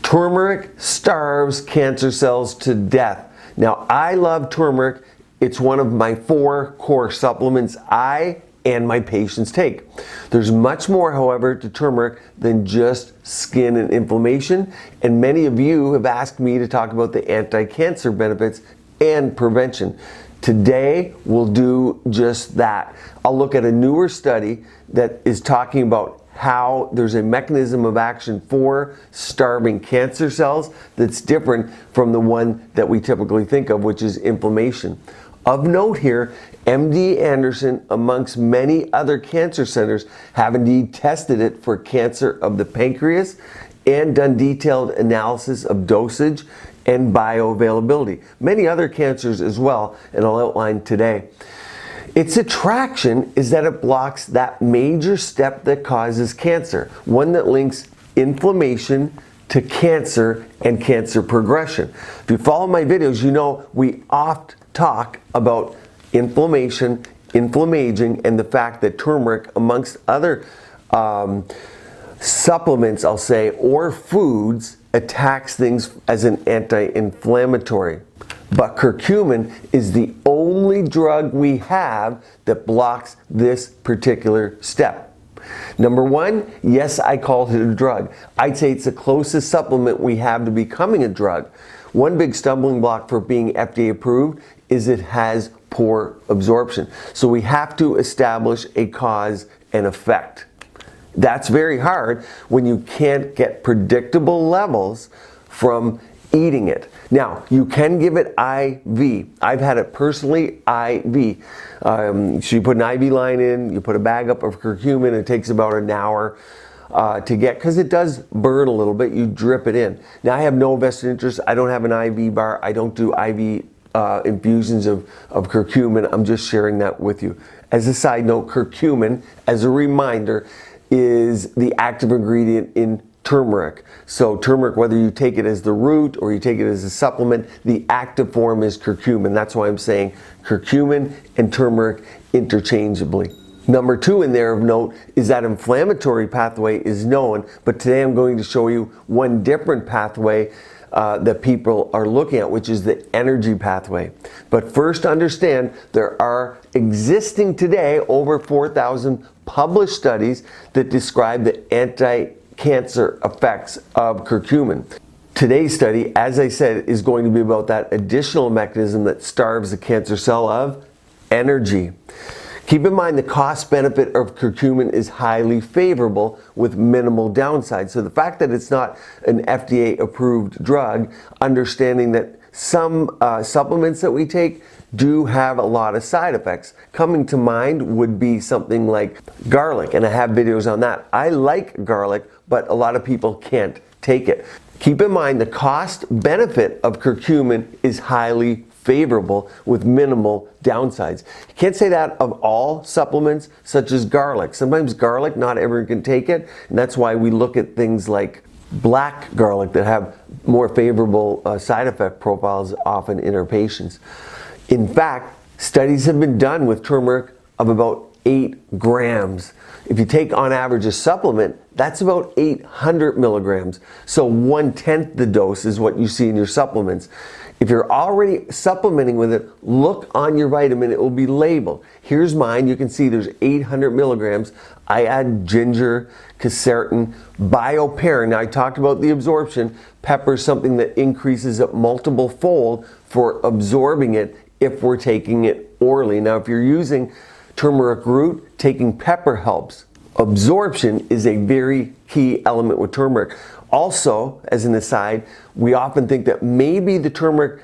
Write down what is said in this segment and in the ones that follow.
Turmeric starves cancer cells to death. Now, I love turmeric. It's one of my 4 core supplements I and my patients take. There's much more, however, to turmeric than just skin and inflammation, and many of you have asked me to talk about the anti-cancer benefits and prevention. Today, we'll do just that. I'll look at a newer study that is talking about how there's a mechanism of action for starving cancer cells that's different from the one that we typically think of, which is inflammation. Of note here, MD Anderson, amongst many other cancer centers, have indeed tested it for cancer of the pancreas and done detailed analysis of dosage and bioavailability. Many other cancers as well, and I'll outline today. Its attraction is that it blocks that major step that causes cancer, one that links inflammation to cancer and cancer progression. If you follow my videos, you know we oft talk about inflammation, inflammaging, and the fact that turmeric, amongst other supplements, I'll say, or foods, attacks things as an anti-inflammatory. But curcumin is the only drug we have that blocks this particular step. Number one, yes, I called it a drug. I'd say it's the closest supplement we have to becoming a drug. One big stumbling block for being FDA approved is it has poor absorption. So we have to establish a cause and effect. That's very hard when you can't get predictable levels from eating it. Now, you can give it IV. I've had it personally IV. So you put an IV line in, you put a bag up of curcumin, it takes about an hour to get, because it does burn a little bit, you drip it in. Now, I have no vested interest. I don't have an IV bar. I don't do IV infusions of curcumin. I'm just sharing that with you. As a side note, curcumin, as a reminder, is the active ingredient in turmeric. So turmeric, whether you take it as the root or you take it as a supplement, the active form is curcumin. That's why I'm saying curcumin and turmeric interchangeably. Number 2 in there of note is that inflammatory pathway is known, but today I'm going to show you one different pathway that people are looking at, which is the energy pathway. But first, understand there are existing today over 4,000 published studies that describe the anti-cancer effects of curcumin. Today's study, as I said, is going to be about that additional mechanism that starves the cancer cell of energy. Keep in mind the cost benefit of curcumin is highly favorable with minimal downside. So the fact that it's not an FDA approved drug, understanding that some supplements that we take do have a lot of side effects. Coming to mind would be something like garlic, and I have videos on that. I like garlic, but a lot of people can't take it. Keep in mind the cost benefit of curcumin is highly favorable with minimal downsides. You can't say that of all supplements such as garlic. Sometimes garlic, not everyone can take it, and that's why we look at things like black garlic that have more favorable side effect profiles often in our patients. In fact, studies have been done with turmeric of about 8 grams. If you take on average a supplement, that's about 800 milligrams. So 1/10 the dose is what you see in your supplements. If you're already supplementing with it, look on your vitamin, it will be labeled. Here's mine, you can see there's 800 milligrams. I add ginger, quercetin, piperin. Now I talked about the absorption. Pepper is something that increases it multiple fold for absorbing it if we're taking it orally. Now if you're using turmeric root, taking pepper helps. Absorption is a very key element with turmeric. Also, as an aside, we often think that maybe the turmeric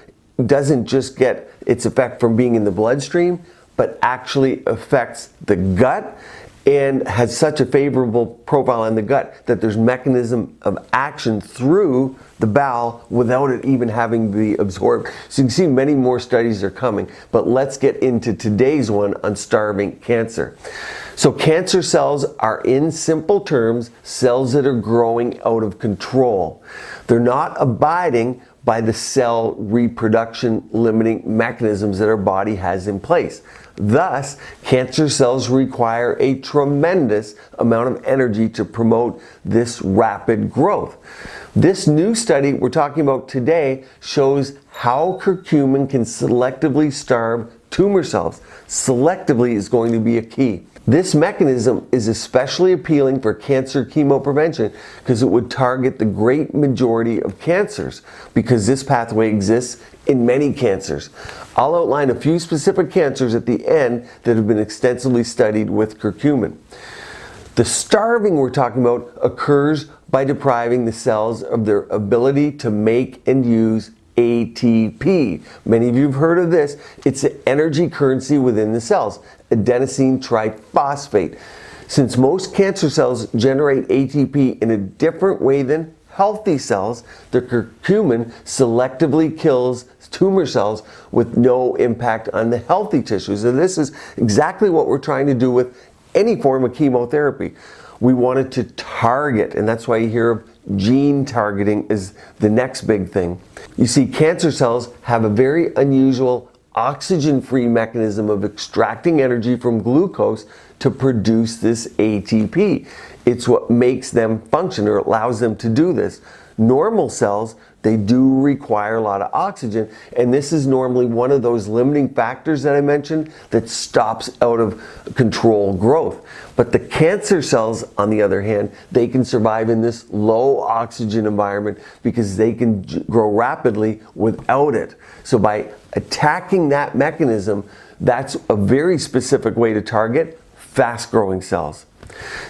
doesn't just get its effect from being in the bloodstream, but actually affects the gut and has such a favorable profile in the gut that there's mechanism of action through the bowel without it even having to be absorbed. So you can see many more studies are coming, but let's get into today's one on starving cancer. So cancer cells are, in simple terms, cells that are growing out of control. They're not abiding, by the cell reproduction limiting mechanisms that our body has in place. Thus, cancer cells require a tremendous amount of energy to promote this rapid growth. This new study we're talking about today shows how curcumin can selectively starve tumor cells. Selectively is going to be a key. This mechanism is especially appealing for cancer chemoprevention because it would target the great majority of cancers, because this pathway exists in many cancers. I'll outline a few specific cancers at the end that have been extensively studied with curcumin. The starving we're talking about occurs by depriving the cells of their ability to make and use ATP. Many of you have heard of this. It's an energy currency within the cells, adenosine triphosphate. Since most cancer cells generate ATP in a different way than healthy cells, the curcumin selectively kills tumor cells with no impact on the healthy tissues. And this is exactly what we're trying to do with any form of chemotherapy. We wanted to target, and that's why you hear of gene targeting is the next big thing. You see, cancer cells have a very unusual oxygen-free mechanism of extracting energy from glucose to produce this ATP. It's what makes them function, or allows them to do this. Normal cells, they do require a lot of oxygen, and this is normally one of those limiting factors that I mentioned that stops out of control growth. But the cancer cells, on the other hand, they can survive in this low oxygen environment because they can grow rapidly without it. So by attacking that mechanism, that's a very specific way to target fast-growing cells.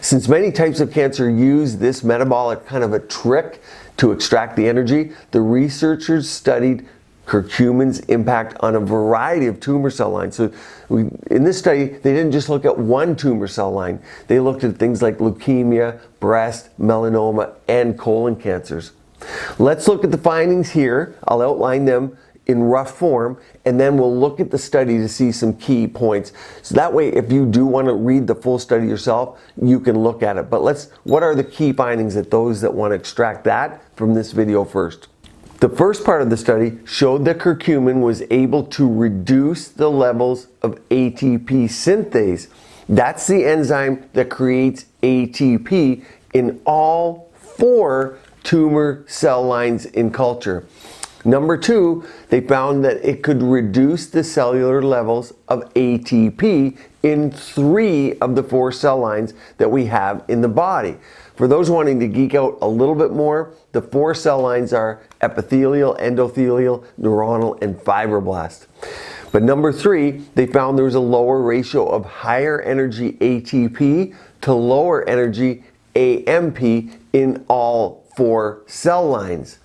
Since many types of cancer use this metabolic kind of a trick to extract the energy, the researchers studied curcumin's impact on a variety of tumor cell lines. So in this study, they didn't just look at one tumor cell line. They looked at things like leukemia, breast, melanoma, and colon cancers. Let's look at the findings here. I'll outline them in rough form, and then we'll look at the study to see some key points. So that way, if you do want to read the full study yourself, you can look at it. But what are the key findings that those that want to extract that from this video first? The first part of the study showed that curcumin was able to reduce the levels of ATP synthase. That's the enzyme that creates ATP in all 4 tumor cell lines in culture. Number 2, they found that it could reduce the cellular levels of ATP in 3 of the 4 cell lines that we have in the body. For those wanting to geek out a little bit more, the 4 cell lines are epithelial, endothelial, neuronal, and fibroblast. But number 3, they found there was a lower ratio of higher energy ATP to lower energy AMP in all 4 cell lines.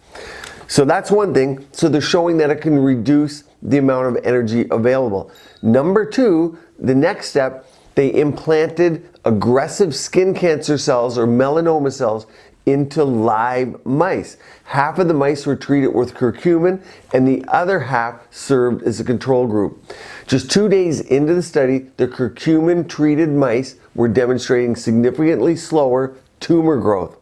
So that's one thing. So they're showing that it can reduce the amount of energy available. Number 2, the next step, they implanted aggressive skin cancer cells or melanoma cells into live mice. Half of the mice were treated with curcumin and the other half served as a control group. Just 2 days into the study, the curcumin treated mice were demonstrating significantly slower tumor growth.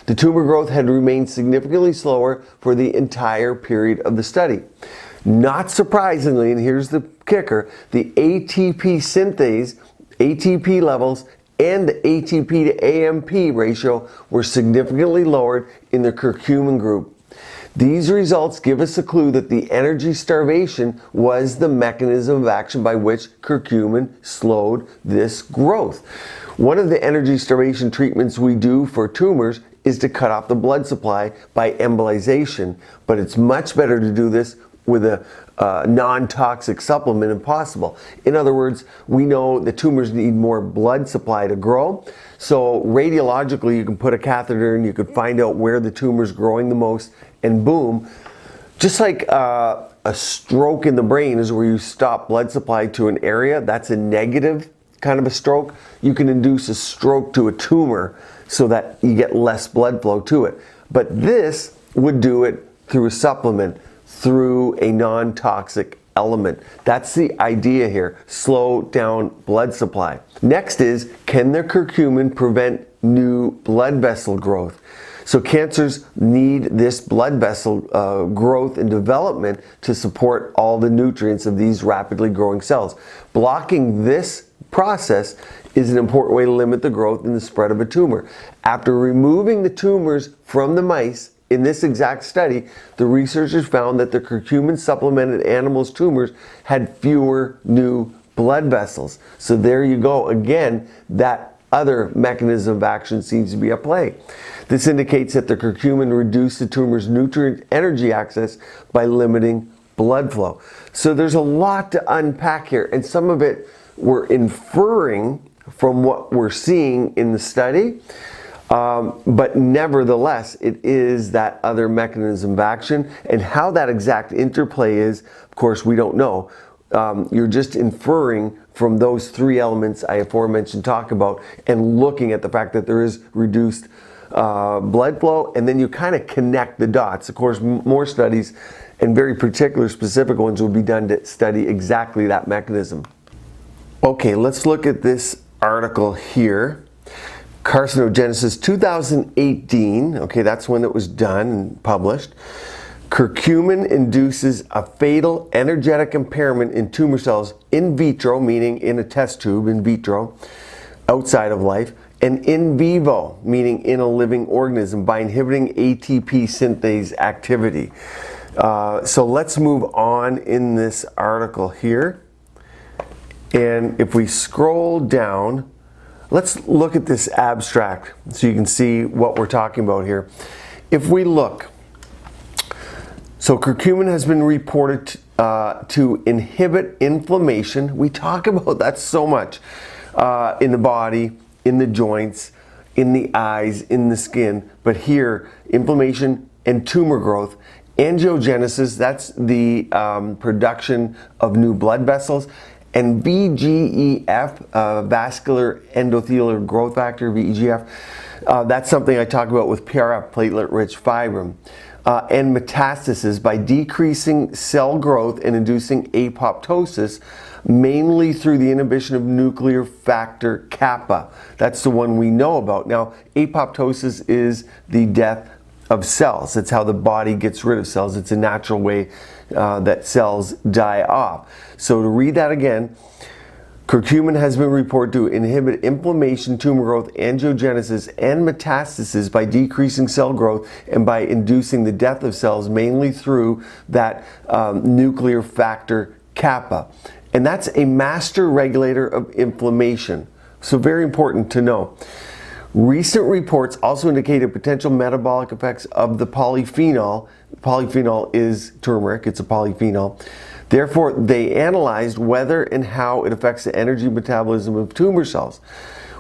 The tumor growth had remained significantly slower for the entire period of the study. Not surprisingly, and here's the kicker, the ATP synthase, ATP levels, and the ATP to AMP ratio were significantly lowered in the curcumin group. These results give us a clue that the energy starvation was the mechanism of action by which curcumin slowed this growth. One of the energy starvation treatments we do for tumors is to cut off the blood supply by embolization, but it's much better to do this with a non-toxic supplement if possible. In other words, we know the tumors need more blood supply to grow, so radiologically you can put a catheter and you could find out where the tumor is growing the most, and boom, just like a stroke in the brain is where you stop blood supply to an area, that's a negative kind of a stroke. You can induce a stroke to a tumor so that you get less blood flow to it. But this would do it through a supplement, through a non-toxic element. That's the idea here, slow down blood supply. Next is, can the curcumin prevent new blood vessel growth. So cancers need this blood vessel growth and development to support all the nutrients of these rapidly growing cells. Blocking this process is an important way to limit the growth and the spread of a tumor. After removing the tumors from the mice, in this exact study, the researchers found that the curcumin supplemented animals' tumors had fewer new blood vessels. So there you go. Again, that other mechanism of action seems to be at play. This indicates that the curcumin reduced the tumor's nutrient energy access by limiting blood flow. So there's a lot to unpack here, and some of it we're inferring from what we're seeing in the study. But nevertheless, it is that other mechanism of action, and how that exact interplay is, of course, we don't know. You're just inferring from those three elements I aforementioned talk about, and looking at the fact that there is reduced blood flow, and then you kind of connect the dots. Of course, more studies, and very particular specific ones, will be done to study exactly that mechanism. Okay, let's look at this article here. Carcinogenesis 2018, okay, that's when it was done and published. Curcumin induces a fatal energetic impairment in tumor cells in vitro, meaning in a test tube, in vitro, outside of life, and in vivo, meaning in a living organism, by inhibiting ATP synthase activity. So let's move on in this article here. And if we scroll down, let's look at this abstract so you can see what we're talking about here. If we look, so curcumin has been reported to inhibit inflammation. We talk about that so much in the body, in the joints, in the eyes, in the skin. But here, inflammation and tumor growth. Angiogenesis, that's the production of new blood vessels. And VEGF, vascular endothelial growth factor, VEGF, that's something I talk about with PRF, platelet-rich fibrin. And metastasis by decreasing cell growth and inducing apoptosis, mainly through the inhibition of nuclear factor kappa. That's the one we know about. Now, apoptosis is the death of cells. It's how the body gets rid of cells. It's a natural way that cells die off. So to read that again, curcumin has been reported to inhibit inflammation, tumor growth, angiogenesis, and metastasis by decreasing cell growth and by inducing the death of cells, mainly through that nuclear factor kappa. And that's a master regulator of inflammation. So very important to know. Recent reports also indicated potential metabolic effects of the polyphenol. Polyphenol is turmeric, it's a polyphenol. Therefore, they analyzed whether and how it affects the energy metabolism of tumor cells.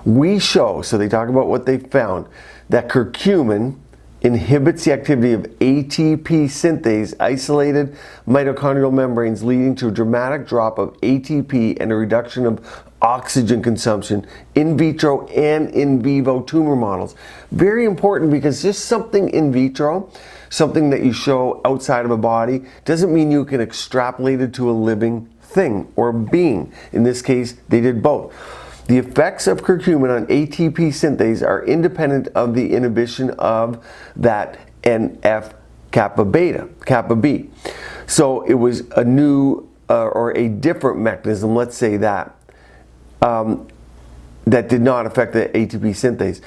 We show, so they talk about what they found, that curcumin inhibits the activity of ATP synthase, isolated mitochondrial membranes, leading to a dramatic drop of ATP and a reduction of oxygen consumption in vitro and in vivo tumor models. Very important, because just something in vitro, something that you show outside of a body, doesn't mean you can extrapolate it to a living thing or being. In this case, they did both. The effects of curcumin on ATP synthase are independent of the inhibition of that NF-kappa B. So it was a new or a different mechanism, let's say that, that did not affect the ATP synthase.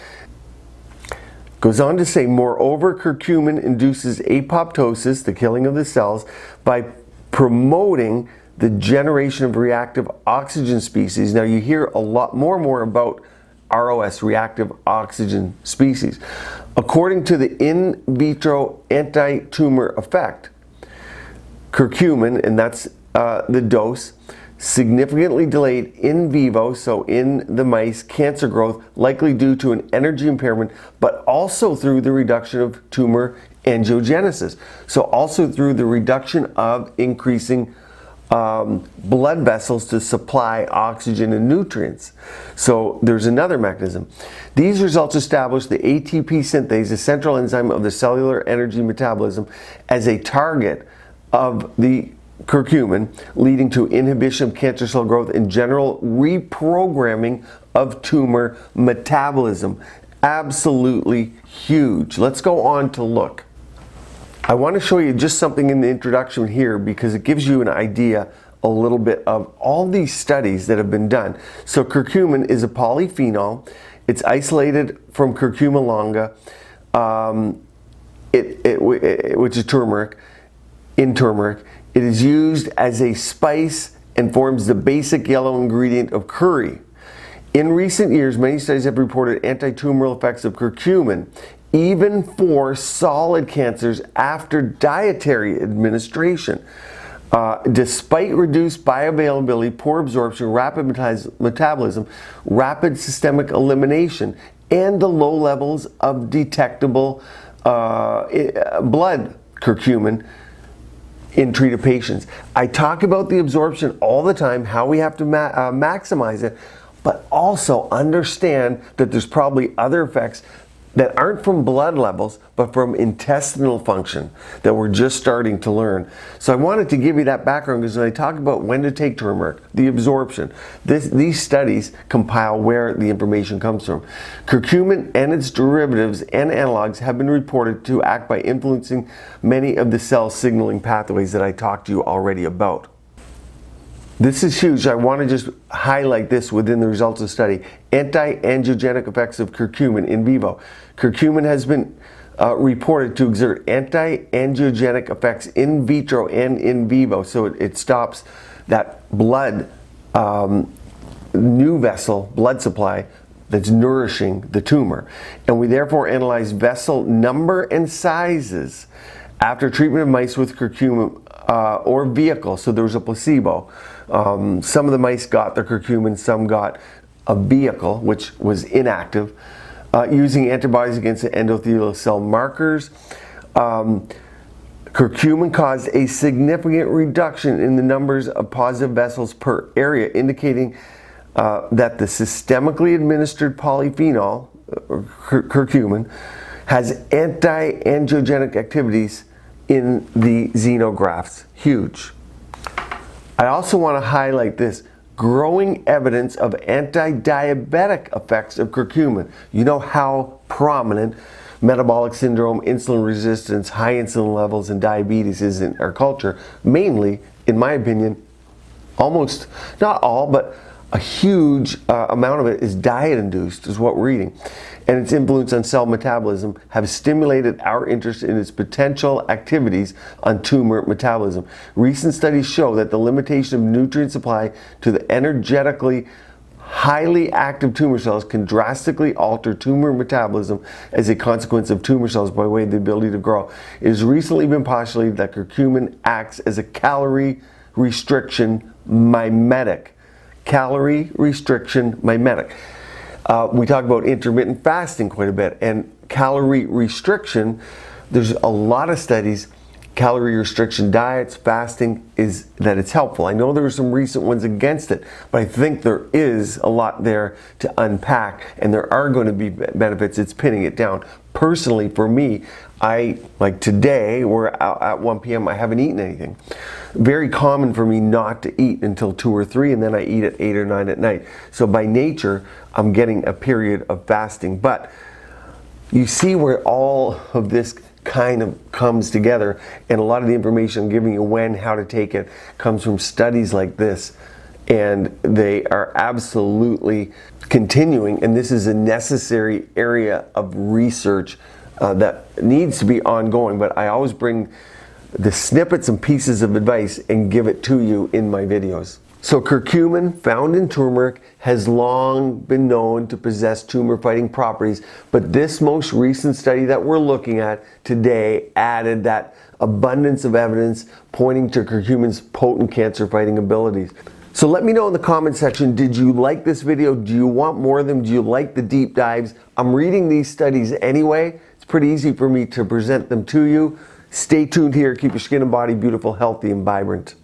Goes on to say, moreover, curcumin induces apoptosis, the killing of the cells, by promoting the generation of reactive oxygen species. Now you hear a lot more about ROS, reactive oxygen species. According to the in vitro anti-tumor effect, curcumin, and that's the dose, significantly delayed in vivo, so in the mice, cancer growth, likely due to an energy impairment, but also through the reduction of tumor angiogenesis. So also through the reduction of increasing blood vessels to supply oxygen and nutrients. So there's another mechanism. These results establish the ATP synthase, a central enzyme of the cellular energy metabolism, as a target of the curcumin, leading to inhibition of cancer cell growth and general reprogramming of tumor metabolism. absolutely huge. Let's go on to look. I want to show you just something in the introduction here because it gives you an idea a little bit of all these studies that have been done. So curcumin is a polyphenol. It's isolated from curcuma longa, which is turmeric. In turmeric, it is used as a spice and forms the basic yellow ingredient of curry. In recent years, many studies have reported anti-tumeral effects of curcumin, even for solid cancers after dietary administration. Despite reduced bioavailability, poor absorption, rapid metabolism, rapid systemic elimination, and the low levels of detectable blood curcumin in treated patients. I talk about the absorption all the time, how we have to maximize it, but also understand that there's probably other effects that aren't from blood levels, but from intestinal function that we're just starting to learn. So I wanted to give you that background because when I talk about when to take turmeric, the absorption, these studies compile where the information comes from. Curcumin and its derivatives and analogs have been reported to act by influencing many of the cell signaling pathways that I talked to you already about. This is huge. I want to just highlight this within the results of the study. Anti-angiogenic effects of curcumin in vivo. Curcumin has been reported to exert anti-angiogenic effects in vitro and in vivo. So it stops that blood, new vessel blood supply that's nourishing the tumor. And we therefore analyze vessel number and sizes after treatment of mice with curcumin or vehicle. So there was a placebo. Some of the mice got the curcumin, some got a vehicle, which was inactive, using antibodies against the endothelial cell markers. Curcumin caused a significant reduction in the numbers of positive vessels per area, indicating that the systemically administered polyphenol, curcumin, has anti-angiogenic activities in the xenografts. Huge. I also want to highlight this. Growing evidence of anti-diabetic effects of curcumin. You know how prominent metabolic syndrome, insulin resistance, high insulin levels, and diabetes is in our culture. Mainly, in my opinion, almost, not all, but a huge amount of it is diet-induced, is what we're eating. And its influence on cell metabolism have stimulated our interest in its potential activities on tumor metabolism. Recent studies show that the limitation of nutrient supply to the energetically highly active tumor cells can drastically alter tumor metabolism as a consequence of tumor cells by way of the ability to grow. It has recently been postulated that curcumin acts as a calorie restriction mimetic. Calorie restriction mimetic. We talk about intermittent fasting quite a bit, and calorie restriction, there's a lot of studies, calorie restriction diets, fasting, is that it's helpful. I know there are some recent ones against it, but I think there is a lot there to unpack, and there are going to be benefits. It's pinning it down. Personally, for me, like today, we're out at 1 p.m., I haven't eaten anything. Very common for me not to eat until 2 or 3, and then I eat at 8 or 9 at night. So by nature, I'm getting a period of fasting. But you see where all of this kind of comes together, and a lot of the information I'm giving you when, how to take it, comes from studies like this. And they are absolutely continuing, and this is a necessary area of research that needs to be ongoing, but I always bring the snippets and pieces of advice and give it to you in my videos. So curcumin, found in turmeric, has long been known to possess tumor-fighting properties, but this most recent study that we're looking at today added that abundance of evidence pointing to curcumin's potent cancer-fighting abilities. So let me know in the comment section, did you like this video? Do you want more of them? Do you like the deep dives? I'm reading these studies anyway. It's pretty easy for me to present them to you. Stay tuned here. Keep your skin and body beautiful, healthy, and vibrant.